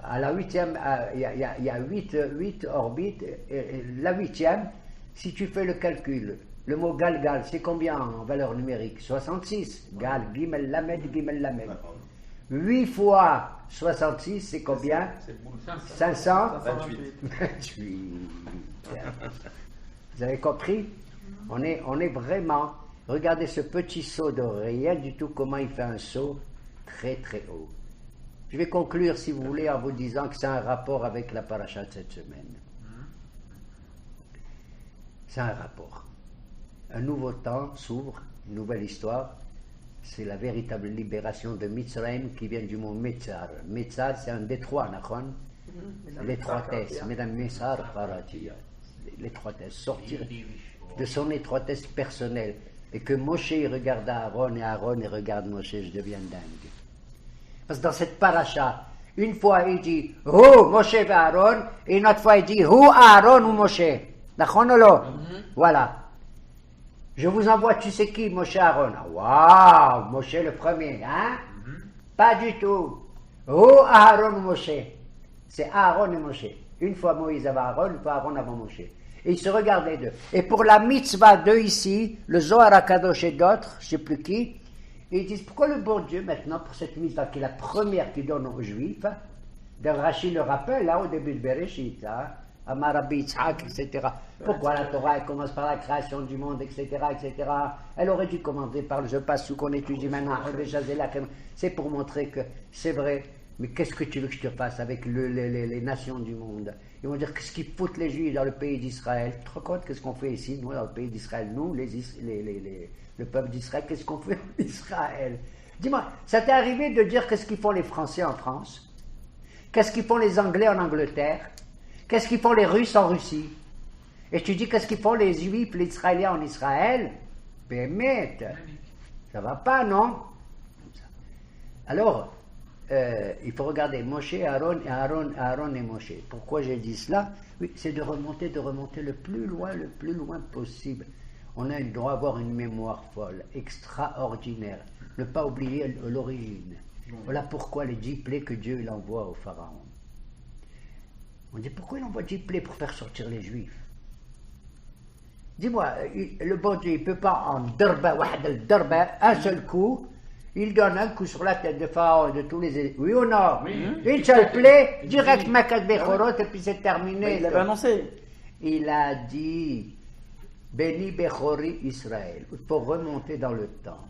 à la 8e, il y a 8 orbites, et la 8e, si tu fais le calcul, le mot Galgal, c'est combien en valeur numérique? 66. Gal, Gimel Lamed, Gimel Lamed. 8 fois 66, c'est combien? 528. Vous avez compris? On est vraiment... Regardez ce petit saut de rien du tout, comment il fait un saut très très haut. Je vais conclure, si vous voulez, en vous disant que c'est un rapport avec la paracha de cette semaine. C'est un rapport. Un nouveau temps s'ouvre, une nouvelle histoire. C'est la véritable libération de Mitzrayim qui vient du mot Metzar. Metzar, c'est un détroit, Nachon. L'étroitesse, Mesdames Metzar, Paratia. L'étroitesse, sortir de son étroitesse personnelle. Et que Moshe il regarde Aaron et Aaron il regarde Moshe, je deviens dingue. Parce que dans cette paracha, une fois il dit Hu Moshe et Aaron, et une autre fois il dit Hu Aaron ou Moshe. D'accord ou non? Voilà. Je vous envoie, tu sais qui, Moshe Aaron? Waouh, Moshe le premier, hein? Pas du tout. Hu Aaron ou Moshe. C'est Aaron et Moshe. Une fois Moïse avant Aaron, une fois Aaron avant Moshe. Et ils se regardent les deux. Et pour la mitzvah de ici, le Zohar HaKadosh et d'autres, je ne sais plus qui, ils disent pourquoi le bon Dieu maintenant, pour cette mitzvah qui est la première qu'il donne aux Juifs, Rashi le rappelle là au début de Bereshit, hein, Amar Rabbi Yitzhak, etc. Pourquoi la Torah elle commence par la création du monde, etc., etc. Elle aurait dû commencer par le passage qu'on étudie maintenant, c'est pour montrer que c'est vrai. Mais qu'est-ce que tu veux que je te fasse avec les nations du monde? Ils vont dire qu'est-ce qu'ils foutent les Juifs dans le pays d'Israël. Tu te rends compte qu'est-ce qu'on fait ici, nous, dans le pays d'Israël? Nous, le peuple d'Israël, qu'est-ce qu'on fait en Israël? Dis-moi, ça t'est arrivé de dire qu'est-ce qu'ils font les Français en France? Qu'est-ce qu'ils font les Anglais en Angleterre? Qu'est-ce qu'ils font les Russes en Russie? Et tu dis qu'est-ce qu'ils font les Juifs, les Israéliens en Israël? Bémet, ça va pas, non? Alors, il faut regarder Moshe, Aaron et Moshe. Pourquoi j'ai dit cela? Oui, c'est de remonter le plus loin possible. On doit avoir une mémoire folle, extraordinaire. Ne pas oublier l'origine. Voilà pourquoi les 10 plaies que Dieu envoie au Pharaon. On dit, pourquoi il envoie Jiplé pour faire sortir les Juifs? Dis-moi, le bon Dieu, il ne peut pas en darba, un seul coup, il donne un coup sur la tête de Pharaon et de tous les... Oui ou non? Une seule plaie, direct Makat Bechorot, et puis c'est terminé. Il l'avait annoncé. Il a dit, Béni Bechori Israël. Il faut remonter dans le temps.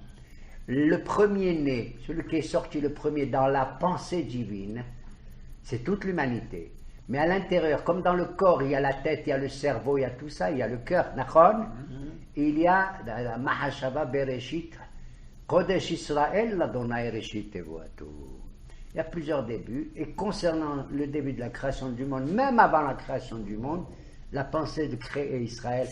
Le premier-né, celui qui est sorti le premier dans la pensée divine, c'est toute l'humanité. Mais à l'intérieur, comme dans le corps, il y a la tête, il y a le cerveau, il y a tout ça, il y a le cœur, Nachon, il y a la Mahashava Bereshit, Kodesh Israël, l'Adonai Reshit Tevoatu. Il y a plusieurs débuts, et concernant le début de la création du monde, même avant la création du monde, la pensée de créer Israël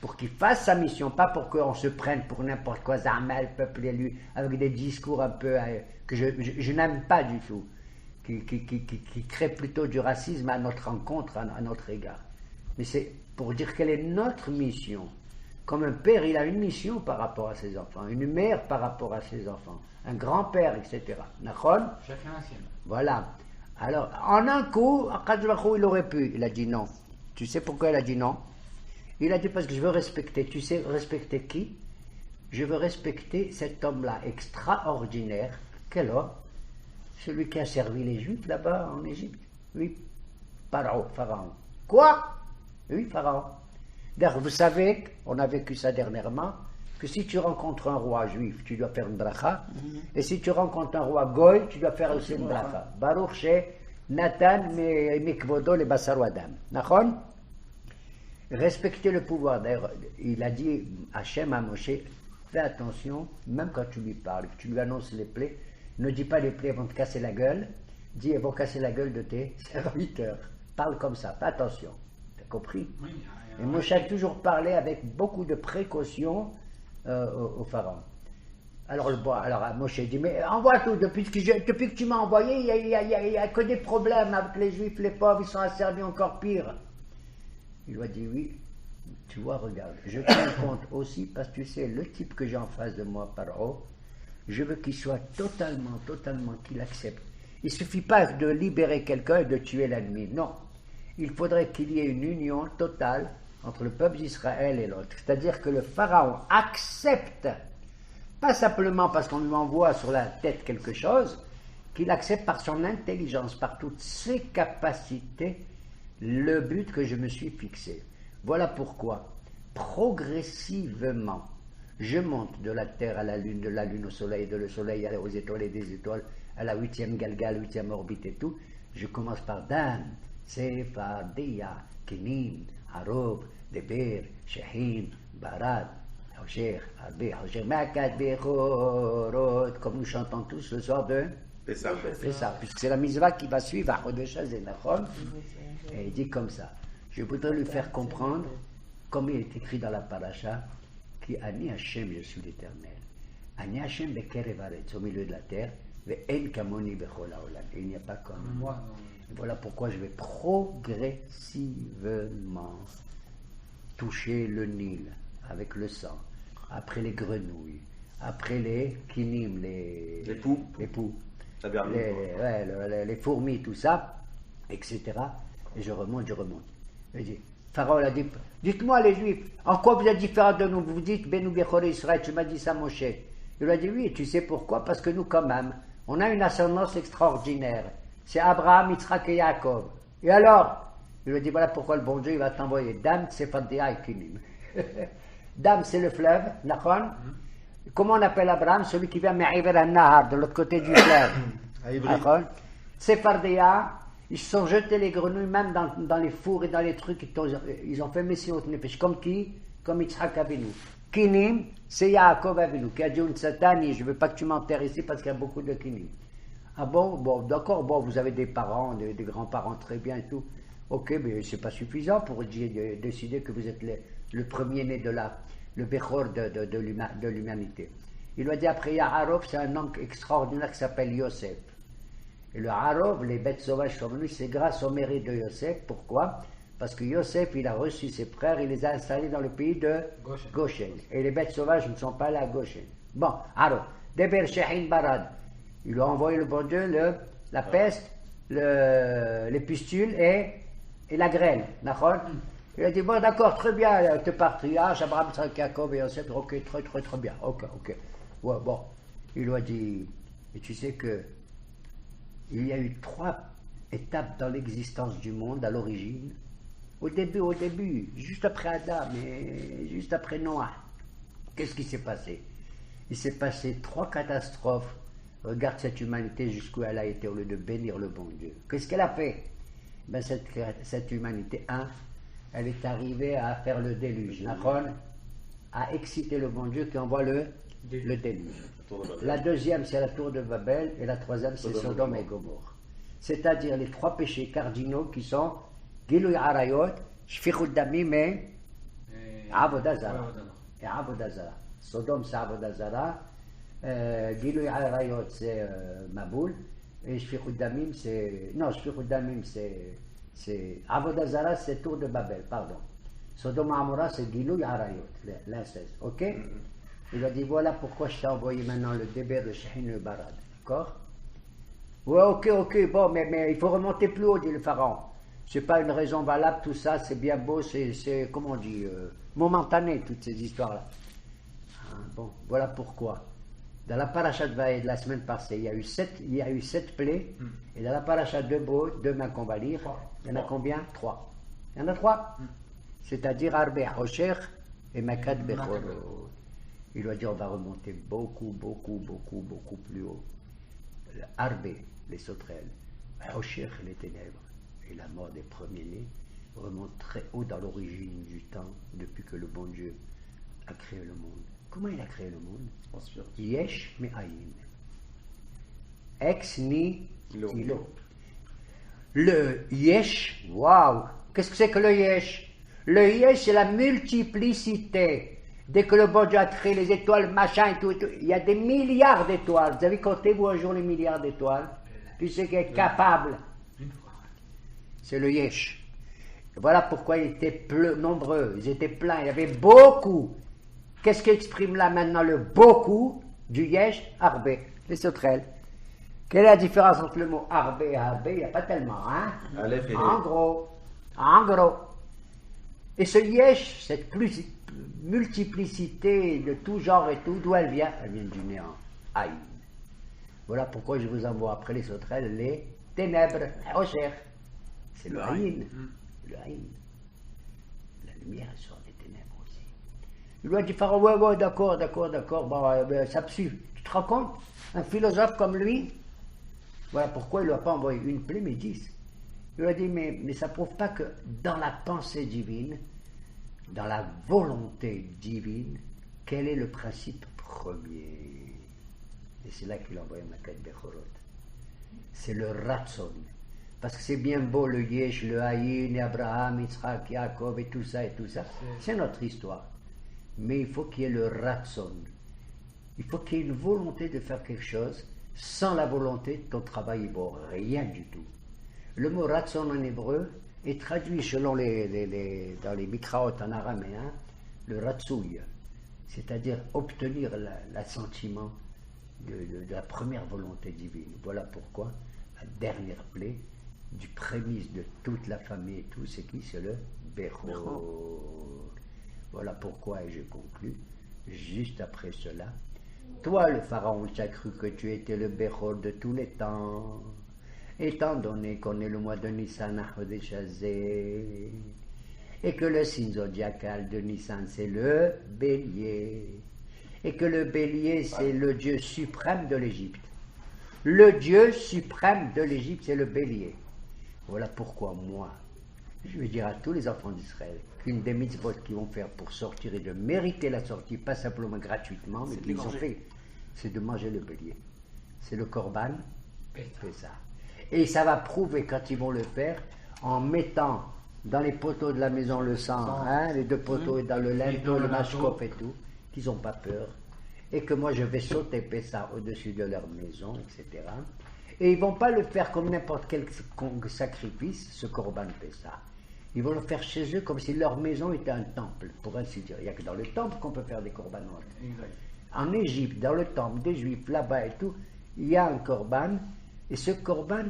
pour qu'il fasse sa mission, pas pour qu'on se prenne pour n'importe quoi, Zahmel, peuple élu, avec des discours un peu que je n'aime pas du tout. Qui crée plutôt du racisme à notre rencontre, à notre égard. Mais c'est pour dire quelle est notre mission. Comme un père, il a une mission par rapport à ses enfants, une mère par rapport à ses enfants, un grand-père, etc. Nachon? Chacun la sienne. Voilà. Alors, en un coup, il aurait pu. Il a dit non. Tu sais pourquoi il a dit non? Il a dit parce que je veux respecter. Tu sais respecter qui? Je veux respecter cet homme-là extraordinaire. Quel homme? Celui qui a servi les Juifs là-bas en Égypte. Oui, Pharaon. Quoi? Oui, Pharaon. D'ailleurs, vous savez, on a vécu ça dernièrement, que si tu rencontres un roi juif, tu dois faire une bracha, et si tu rencontres un roi goy, tu dois faire aussi une bracha. Baruch Sheh Nathan Mikvodo le Basar Adam. Nachon? Respecter le pouvoir. D'ailleurs, il a dit Hachem à Moshe, fais attention, même quand tu lui parles, tu lui annonces les plaies, ne dis pas les plaies vont te casser la gueule, dis elles vont casser la gueule de tes serviteurs. Parle comme ça, fais attention. T'as compris? Oui, Et Moshe a toujours parlé avec beaucoup de précaution au pharaon. Alors Moshe dit, mais envoie tout, depuis que tu m'as envoyé, il n'y a que des problèmes avec les Juifs, les pauvres, ils sont asservis encore pire. Il lui a dit, oui, tu vois, regarde, je tiens compte aussi, parce que tu sais, le type que j'ai en face de moi, Paro, je veux qu'il soit totalement, qu'il accepte. Il ne suffit pas de libérer quelqu'un et de tuer l'ennemi. Non. Il faudrait qu'il y ait une union totale entre le peuple d'Israël et l'autre. C'est-à-dire que le pharaon accepte, pas simplement parce qu'on lui envoie sur la tête quelque chose, qu'il accepte par son intelligence, par toutes ses capacités, le but que je me suis fixé. Voilà pourquoi, progressivement, je monte de la terre à la lune, de la lune au soleil, de le soleil aux étoiles et des étoiles à la 8e galga, 8e orbite et tout. Je commence par Dan, Sephardia, Kenim, Arob, Deber, Shahim, Barad, Hocher, Arbe, Hocher, Makat, Bechorot, comme nous chantons tous ce soir de Pessah. Pessah, puisque c'est la mitzvah qui va suivre à Chodesh Hazeh, et il dit comme ça. Je voudrais lui faire comprendre, comme il est écrit dans la paracha, qui Ani Hashem, je suis l'Éternel. Ani Hashem bekerev haaretz, au milieu de la terre, ve'en kamoni bechol haolam. Et il n'y a pas comme moi. Et voilà pourquoi je vais progressivement toucher le Nil avec le sang, après les grenouilles, après les kinim, les poux, les fourmis, tout ça, etc. Et je remonte. Et je dis, Pharaon a dit, dites-moi les Juifs, en quoi vous êtes différents de nous? Vous dites, Benou Bechoré Israël, tu m'as dit ça, Moshe. Il lui a dit, oui, tu sais pourquoi? Parce que nous, quand même, on a une ascendance extraordinaire. C'est Abraham, Yitzhak et Yaakov. Et alors? Il lui a dit, voilà pourquoi le bon Dieu, il va t'envoyer Dam, Sephardia et Kinim. Dam, c'est le fleuve, Nachon. Comment on appelle Abraham? Celui qui vient Me'iver al-Nahar, de l'autre côté du fleuve. Nachon. Sephardia, ils se sont jetés les grenouilles, même dans les fours et dans les trucs, ils ont fait Messiot Nefesh. Comme qui? Comme Yitzhak Avinu. Kinim, c'est Yaakov Avinu, qui a dit une satanie, je ne veux pas que tu m'enterres ici parce qu'il y a beaucoup de Kinim. Ah bon, d'accord, vous avez des parents, des grands-parents très bien et tout. Ok, mais c'est pas suffisant pour décider que vous êtes le premier-né le Bechor de l'humanité. Il lui a dit après, Yaharov, c'est un homme extraordinaire qui s'appelle Yosef. Et le Harov, les bêtes sauvages sont venus, c'est grâce au mérite de Yosef. Pourquoi? Parce que Yosef, il a reçu ses frères, il les a installés dans le pays de Goshen. Et les bêtes sauvages ne sont pas là à Goshen. Bon, alors, Deber Shehin Barad, il lui a envoyé le bon Dieu, la peste, les pustules et et la graine. D'accord? Il a dit, bon, d'accord, très bien, te patriarche, Abraham, Isaac, Jacob et Yosef, ok, très bien, ok. Ouais, bon, il lui a dit, et tu sais que il y a eu 3 étapes dans l'existence du monde à l'origine. Au début, juste après Adam et juste après Noah. Qu'est-ce qui s'est passé? Il s'est passé 3 catastrophes. Regarde cette humanité jusqu'où elle a été au lieu de bénir le bon Dieu. Qu'est-ce qu'elle a fait? Ben cette humanité, elle est arrivée à faire le déluge, à exciter le bon Dieu qui envoie le déluge. La deuxième, c'est la tour de Babel, et la troisième, c'est Sodome et Gomorrhe. C'est-à-dire les 3 péchés cardinaux qui sont Gilui Arayot, Shfichut Damim et Avodah Zara. Et Avodah Zara. Sodome, c'est Avodah Zara. Gilui Arayot, c'est Maboul. Et Shfichut Damim, c'est. Non, Shfichut Damim, c'est. Avodah Zara, c'est tour de Babel, pardon. Sodome et Amora, c'est Gilui Arayot, l'inceste. Ok? Il a dit voilà pourquoi je t'ai envoyé maintenant le début de Shehin le Barad. D'accord? Ouais, ok, bon, mais il faut remonter plus haut, dit le pharaon. C'est pas une raison valable, tout ça, c'est bien beau, c'est comment on dit, momentané, toutes ces histoires-là. Bon, voilà pourquoi. Dans la paracha de Vaïd de la semaine passée, il y a eu 7 plaies, et dans la paracha de Bo, demain qu'on va lire, il y en a combien? 3. Il y en a 3. C'est-à-dire Arbe Hosher et Makad Bechor. Il lui a dit on va remonter beaucoup plus haut. Arbe, les sauterelles, Hosher, les ténèbres, et la mort des premiers-nés remonte très haut dans l'origine du temps, depuis que le bon Dieu a créé le monde. Comment il a créé le monde? Yesh me'ayin. Ex ni ilo. Le yesh, waouh! Qu'est-ce que c'est que le yesh? Le yesh, c'est la multiplicité. Dès que le bon Dieu a créé les étoiles, machin et tout, il y a des milliards d'étoiles. Vous avez compté, vous, un jour, les milliards d'étoiles? Tu sais qui est capable? C'est le yesh. Voilà pourquoi ils étaient nombreux, ils étaient pleins, il y avait beaucoup. Qu'est-ce qui exprime là maintenant le beaucoup du yesh? Arbe, les sauterelles. Quelle est la différence entre le mot arbe et arbe? Il n'y a pas tellement, hein? En gros. Et ce yesh, cette multiplicité de tout genre et tout, d'où elle vient? Elle vient du néant, Aïn. Voilà pourquoi je vous envoie après les sauterelles les ténèbres, Hosher. C'est le Aïn. Le Aïn. La lumière sort des ténèbres aussi. Il lui a dit Pharaon, ouais, d'accord, bon, ça me suit. Tu te rends compte? Un philosophe comme lui, voilà pourquoi il ne lui a pas envoyé une plaie, mais 10. Il lui a dit, mais ça ne prouve pas que dans la pensée divine, dans la volonté divine, quel est le principe premier? Et c'est là qu'il a envoyé Makad Bechorot. C'est le Ratson. Parce que c'est bien beau le Yesh, le Haïn, Abraham, Yitzhak, Yaakov et tout ça. C'est notre histoire. Mais il faut qu'il y ait le Ratson. Il faut qu'il y ait une volonté de faire quelque chose. Sans la volonté, ton travail est beau. Rien du tout. Le mot Ratson en hébreu est traduit selon dans les mikraot en araméen, le Ratsouille. C'est-à-dire obtenir l'assentiment de la première volonté divine. Voilà pourquoi la dernière plaie du prémisse de toute la famille et tout, c'est qui? C'est le Bechor. Voilà pourquoi, et je conclus, juste après cela, toi le pharaon, tu as cru que tu étais le Bechor de tous les temps, étant donné qu'on est le mois de Nissan à Chodeshazé, et que le signe zodiacal de Nissan c'est le bélier, et que le bélier c'est le dieu suprême de l'Égypte. Le dieu suprême de l'Égypte c'est le bélier. Voilà pourquoi moi, je vais dire à tous les enfants d'Israël qu'une des mitzvot qu'ils vont faire pour sortir et de mériter la sortie, pas simplement gratuitement, mais qu'ils ont fait, c'est de manger le bélier. C'est le korban, c'est ça. Et ça va prouver quand ils vont le faire, en mettant dans les poteaux de la maison le sang, les 2 poteaux et dans le linteau, le mashkof et tout, qu'ils n'ont pas peur. Et que moi je vais sauter Pessah au-dessus de leur maison, etc. Et ils ne vont pas le faire comme n'importe quel sacrifice, ce korban Pessah. Ils vont le faire chez eux comme si leur maison était un temple, pour ainsi dire. Il n'y a que dans le temple qu'on peut faire des corbanotes. En Égypte, dans le temple des Juifs, là-bas et tout, il y a un korban. Et ce korban,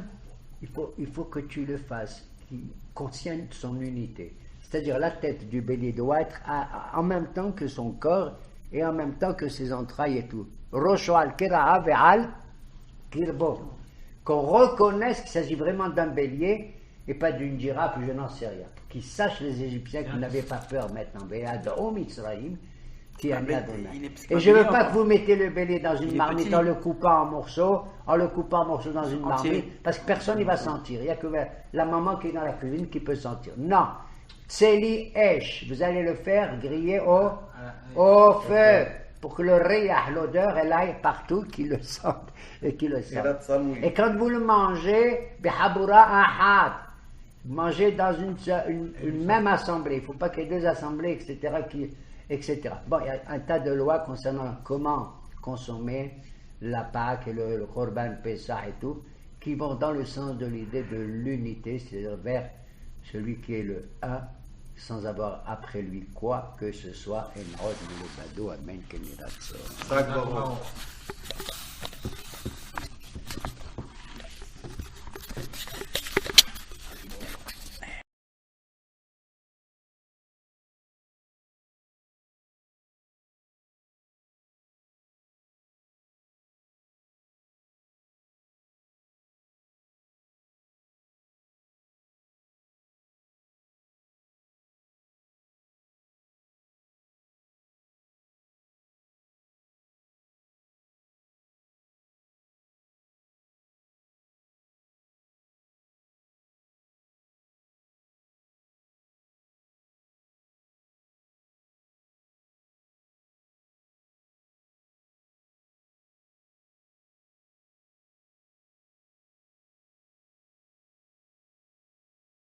il faut que tu le fasses qui contiennent son unité. C'est-à-dire la tête du bélier doit être en même temps que son corps et en même temps que ses entrailles et tout. Rosho al kira'a ve'al kirbo. Qu'on reconnaisse qu'il s'agit vraiment d'un bélier et pas d'une girafe, je n'en sais rien. Qu'ils sachent les Égyptiens qu'ils n'avaient pas peur maintenant. Ve'ad'u Mitzrayim ki ani Adonai. Et je ne veux pas que vous mettez le bélier dans une marmite en le coupant en morceaux, dans une marmite, parce que personne ne va sentir. Il n'y a que la maman qui est dans la cuisine qui peut sentir. Non. Tseli Esh, vous allez le faire griller au feu, pour que le riyah, l'odeur, elle aille partout, qu'il le sente et qu'il le sente. Et quand vous le mangez, bihabura ahad, mangez dans une même assemblée. Il ne faut pas qu'il y ait deux assemblées, etc. Bon, il y a un tas de lois concernant comment consommer la Pâque et le Korban Pessah et tout, qui vont dans le sens de l'idée de l'unité, c'est-à-dire vers celui qui est le un, sans avoir après lui quoi que ce soit. Et Amen.